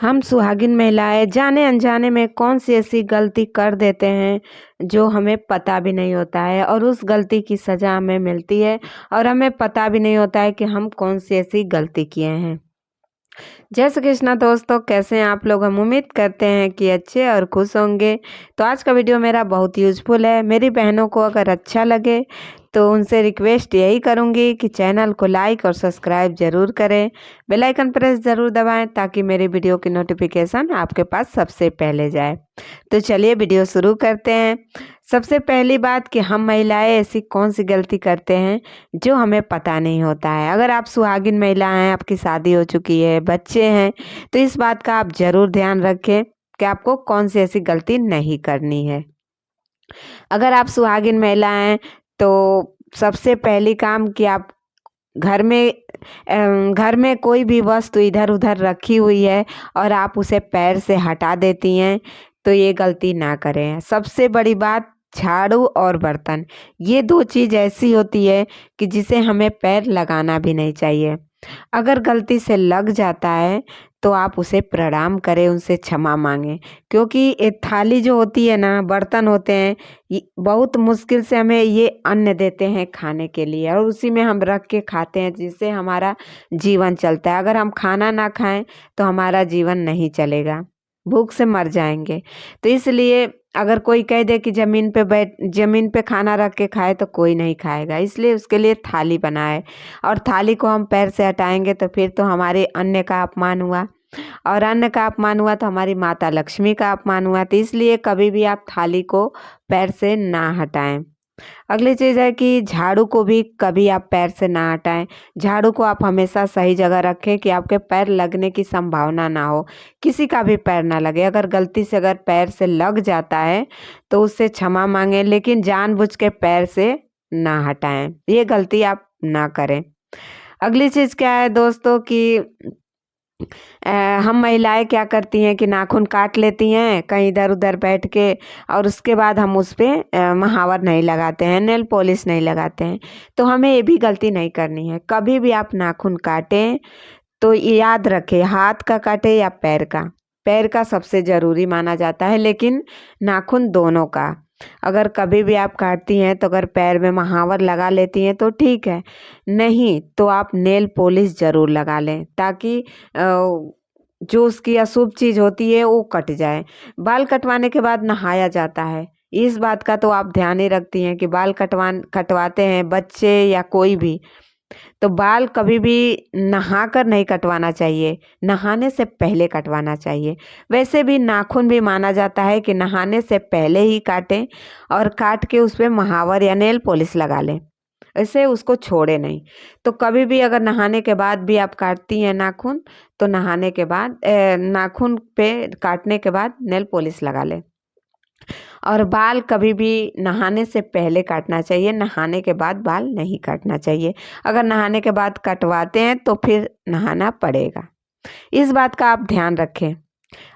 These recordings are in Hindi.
हम सुहागिन महिलाएं जाने अनजाने में कौन सी ऐसी गलती कर देते हैं जो हमें पता भी नहीं होता है और उस गलती की सजा हमें मिलती है और हमें पता भी नहीं होता है कि हम कौन सी ऐसी गलती किए हैं। जय श्री कृष्णा दोस्तों, कैसे हैं आप लोग। हम उम्मीद करते हैं कि अच्छे और खुश होंगे। तो आज का वीडियो मेरा बहुत यूजफुल है। मेरी बहनों को अगर अच्छा लगे तो उनसे रिक्वेस्ट यही करूंगी कि चैनल को लाइक और सब्सक्राइब ज़रूर करें। बेल आइकन प्रेस ज़रूर दबाएं ताकि मेरी वीडियो की नोटिफिकेशन आपके पास सबसे पहले जाए। तो चलिए वीडियो शुरू करते हैं। सबसे पहली बात कि हम महिलाएं ऐसी कौन सी गलती करते हैं जो हमें पता नहीं होता है। अगर आप सुहागिन महिला हैं, आपकी शादी हो चुकी है, बच्चे हैं, तो इस बात का आप ज़रूर ध्यान रखें कि आपको कौन सी ऐसी गलती नहीं करनी है। अगर आप सुहागिन महिला हैं तो सबसे पहली काम कि आप घर में घर में कोई भी वस्तु इधर उधर रखी हुई है और आप उसे पैर से हटा देती हैं तो ये गलती ना करें। सबसे बड़ी बात, झाड़ू और बर्तन, ये दो चीज़ ऐसी होती है कि जिसे हमें पैर लगाना भी नहीं चाहिए। अगर गलती से लग जाता है तो आप उसे प्रणाम करें, उनसे क्षमा मांगें, क्योंकि ये थाली जो होती है ना, बर्तन होते हैं, बहुत मुश्किल से हमें ये अन्न देते हैं खाने के लिए और उसी में हम रख के खाते हैं जिससे हमारा जीवन चलता है। अगर हम खाना ना खाएं तो हमारा जीवन नहीं चलेगा, भूख से मर जाएंगे। तो इसलिए अगर कोई कह दे कि जमीन पे खाना रख के खाए तो कोई नहीं खाएगा, इसलिए उसके लिए थाली बनाए और थाली को हम पैर से हटाएंगे तो फिर तो हमारे अन्न का अपमान हुआ और अन्न का अपमान हुआ तो हमारी माता लक्ष्मी का अपमान हुआ। तो इसलिए कभी भी आप थाली को पैर से ना हटाएं। अगली चीज़ है कि झाड़ू को भी कभी आप पैर से ना हटाएं। झाड़ू को आप हमेशा सही जगह रखें कि आपके पैर लगने की संभावना ना हो, किसी का भी पैर ना लगे। अगर गलती से अगर पैर से लग जाता है तो उससे क्षमा मांगें, लेकिन जानबूझ के पैर से ना हटाएं, ये गलती आप ना करें। अगली चीज़ क्या है दोस्तों कि हम महिलाएं क्या करती हैं कि नाखून काट लेती हैं कहीं इधर उधर बैठ के और उसके बाद हम उस पे महावर नहीं लगाते हैं, नेल पॉलिश नहीं लगाते हैं। तो हमें ये भी गलती नहीं करनी है। कभी भी आप नाखून काटें तो ये याद रखें, हाथ का काटे या पैर का। पैर का सबसे ज़रूरी माना जाता है, लेकिन नाखून दोनों का। अगर कभी भी आप काटती हैं तो अगर पैर में महावर लगा लेती हैं तो ठीक है, नहीं तो आप नेल पॉलिश ज़रूर लगा लें ताकि जो उसकी अशुभ चीज़ होती है वो कट जाए। बाल कटवाने के बाद नहाया जाता है, इस बात का तो आप ध्यान ही रखती हैं कि बाल कटवाते हैं बच्चे या कोई भी, तो बाल कभी भी नहा कर नहीं कटवाना चाहिए, नहाने से पहले कटवाना चाहिए। वैसे भी नाखून भी माना जाता है कि नहाने से पहले ही काटें और काट के उस पे महावर या नेल पॉलिश लगा लें, ऐसे उसको छोड़े नहीं। तो कभी भी अगर नहाने के बाद भी आप काटती हैं नाखून तो नहाने के बाद नाखून पे काटने के बाद नेल पॉलिश लगा लें। और बाल कभी भी नहाने से पहले काटना चाहिए, नहाने के बाद बाल नहीं काटना चाहिए। अगर नहाने के बाद कटवाते हैं तो फिर नहाना पड़ेगा, इस बात का आप ध्यान रखें।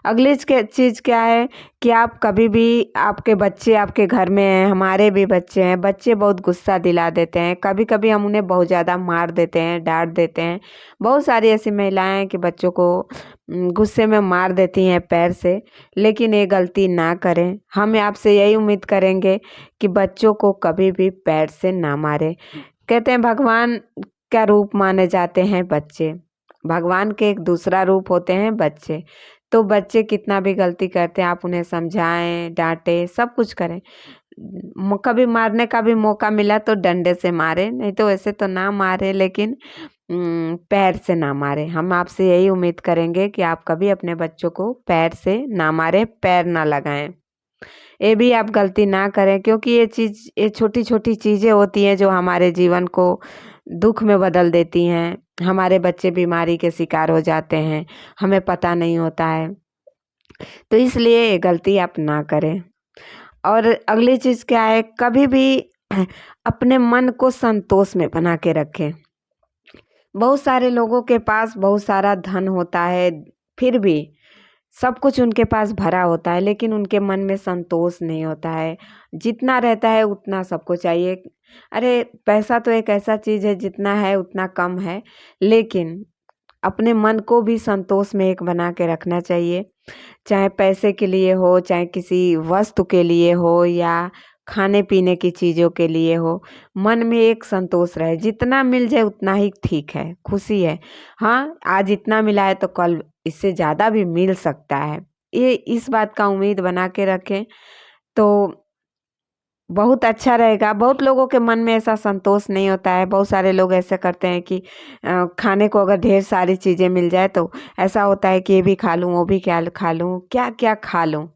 अगली चीज़ क्या है कि आप कभी भी, आपके बच्चे आपके घर में हैं, हमारे भी बच्चे हैं, बच्चे बहुत गुस्सा दिला देते हैं, कभी कभी हम उन्हें बहुत ज़्यादा मार देते हैं, डांट देते हैं। बहुत सारी ऐसी महिलाएं हैं कि बच्चों को गुस्से में मार देती हैं पैर से, लेकिन ये गलती ना करें। हम आपसे यही उम्मीद करेंगे कि बच्चों को कभी भी पैर से ना मारें। कहते हैं भगवान का रूप माने जाते हैं बच्चे, भगवान के एक दूसरा रूप होते हैं बच्चे। तो बच्चे कितना भी गलती करते हैं आप उन्हें समझाएं, डांटें, सब कुछ करें। कभी मारने का भी मौका मिला तो डंडे से मारे, नहीं तो वैसे तो ना मारे, लेकिन पैर से ना मारे। हम आपसे यही उम्मीद करेंगे कि आप कभी अपने बच्चों को पैर से ना मारें, पैर ना लगाएं। ये भी आप गलती ना करें, क्योंकि ये छोटी छोटी चीज़ें होती हैं जो हमारे जीवन को दुख में बदल देती हैं। हमारे बच्चे बीमारी के शिकार हो जाते हैं, हमें पता नहीं होता है। तो इसलिए ये गलती आप ना करें। और अगली चीज़ क्या है, कभी भी अपने मन को संतोष में बना के रखें। बहुत सारे लोगों के पास बहुत सारा धन होता है, फिर भी सब कुछ उनके पास भरा होता है, लेकिन उनके मन में संतोष नहीं होता है। जितना रहता है उतना सबको चाहिए। अरे पैसा तो एक ऐसा चीज़ है, जितना है उतना कम है, लेकिन अपने मन को भी संतोष में एक बना के रखना चाहिए। चाहे पैसे के लिए हो, चाहे किसी वस्तु के लिए हो या खाने पीने की चीज़ों के लिए हो, मन में एक संतोष रहे। जितना मिल जाए उतना ही ठीक है, खुशी है। हाँ, आज इतना मिला है तो कल इससे ज़्यादा भी मिल सकता है। ये इस बात का उम्मीद बना के रखें तो बहुत अच्छा रहेगा। बहुत लोगों के मन में ऐसा संतोष नहीं होता है। बहुत सारे लोग ऐसे करते हैं कि खाने को अगर ढेर सारी चीज़ें मिल जाए तो ऐसा होता है कि ये भी खा लूँ, वो भी क्या खा लूँ, क्या क्या खा लूँ,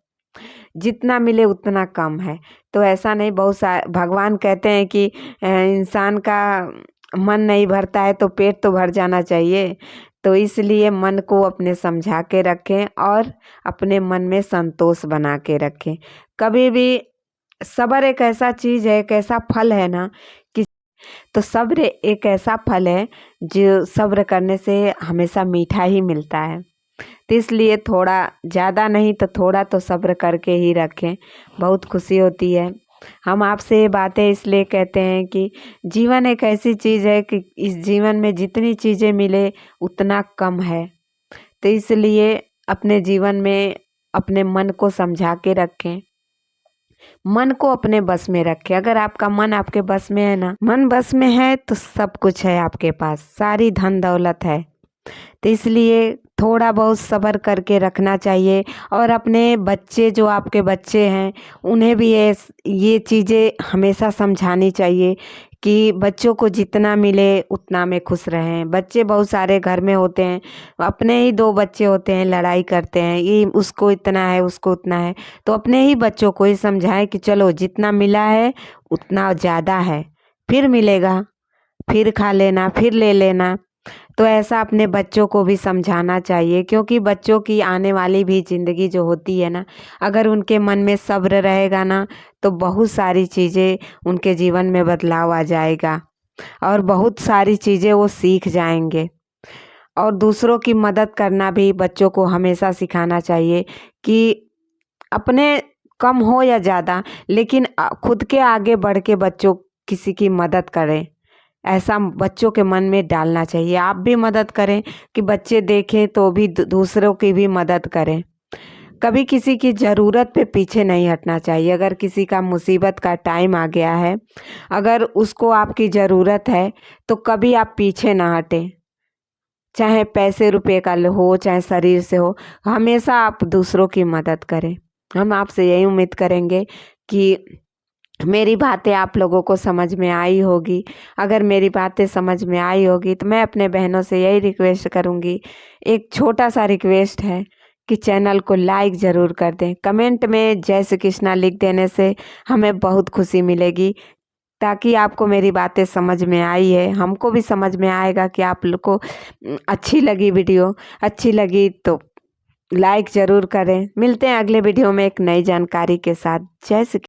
जितना मिले उतना कम है। तो ऐसा नहीं, भगवान कहते हैं कि इंसान का मन नहीं भरता है तो पेट तो भर जाना चाहिए। तो इसलिए मन को अपने समझा के रखें और अपने मन में संतोष बना के रखें। कभी भी सब्र एक ऐसा चीज़ है, एक ऐसा फल है ना कि तो सब्र एक ऐसा फल है जो सब्र करने से हमेशा मीठा ही मिलता है। तो इसलिए थोड़ा ज़्यादा नहीं तो थोड़ा तो सब्र करके ही रखें, बहुत खुशी होती है। हम आपसे ये बातें इसलिए कहते हैं कि जीवन एक ऐसी चीज़ है कि इस जीवन में जितनी चीज़ें मिले उतना कम है। तो इसलिए अपने जीवन में अपने मन को समझा के रखें, मन को अपने बस में रखें। अगर आपका मन आपके बस में है ना, मन बस में है तो सब कुछ है आपके पास, सारी धन दौलत है। तो इसलिए थोड़ा बहुत सब्र करके रखना चाहिए और अपने बच्चे जो आपके बच्चे हैं उन्हें भी ये चीज़ें हमेशा समझानी चाहिए कि बच्चों को जितना मिले उतना में खुश रहें। बच्चे बहुत सारे घर में होते हैं, अपने ही दो बच्चे होते हैं, लड़ाई करते हैं, ये उसको इतना है उसको उतना है। तो अपने ही बच्चों को ही समझाएं कि चलो जितना मिला है उतना ज़्यादा है, फिर मिलेगा, फिर खा लेना, फिर ले लेना। तो ऐसा अपने बच्चों को भी समझाना चाहिए, क्योंकि बच्चों की आने वाली भी ज़िंदगी जो होती है ना, अगर उनके मन में सब्र रहेगा ना तो बहुत सारी चीज़ें उनके जीवन में बदलाव आ जाएगा और बहुत सारी चीज़ें वो सीख जाएंगे। और दूसरों की मदद करना भी बच्चों को हमेशा सिखाना चाहिए कि अपने कम हो या ज़्यादा, लेकिन खुद के आगे बढ़ के बच्चों किसी की मदद करें, ऐसा बच्चों के मन में डालना चाहिए। आप भी मदद करें कि बच्चे देखें तो भी दूसरों की भी मदद करें। कभी किसी की ज़रूरत पे पीछे नहीं हटना चाहिए। अगर किसी का मुसीबत का टाइम आ गया है, अगर उसको आपकी ज़रूरत है तो कभी आप पीछे ना हटें, चाहे पैसे रुपए का हो चाहे शरीर से हो, हमेशा आप दूसरों की मदद करें। हम आपसे यही उम्मीद करेंगे कि मेरी बातें आप लोगों को समझ में आई होगी। अगर मेरी बातें समझ में आई होगी तो मैं अपने बहनों से यही रिक्वेस्ट करूँगी, एक छोटा सा रिक्वेस्ट है कि चैनल को लाइक ज़रूर कर दें। कमेंट में जय श्री कृष्णा लिख देने से हमें बहुत खुशी मिलेगी, ताकि आपको मेरी बातें समझ में आई है, हमको भी समझ में आएगा कि आप लोग को अच्छी लगी वीडियो। अच्छी लगी तो लाइक ज़रूर करें। मिलते हैं अगले वीडियो में एक नई जानकारी के साथ। जय श्री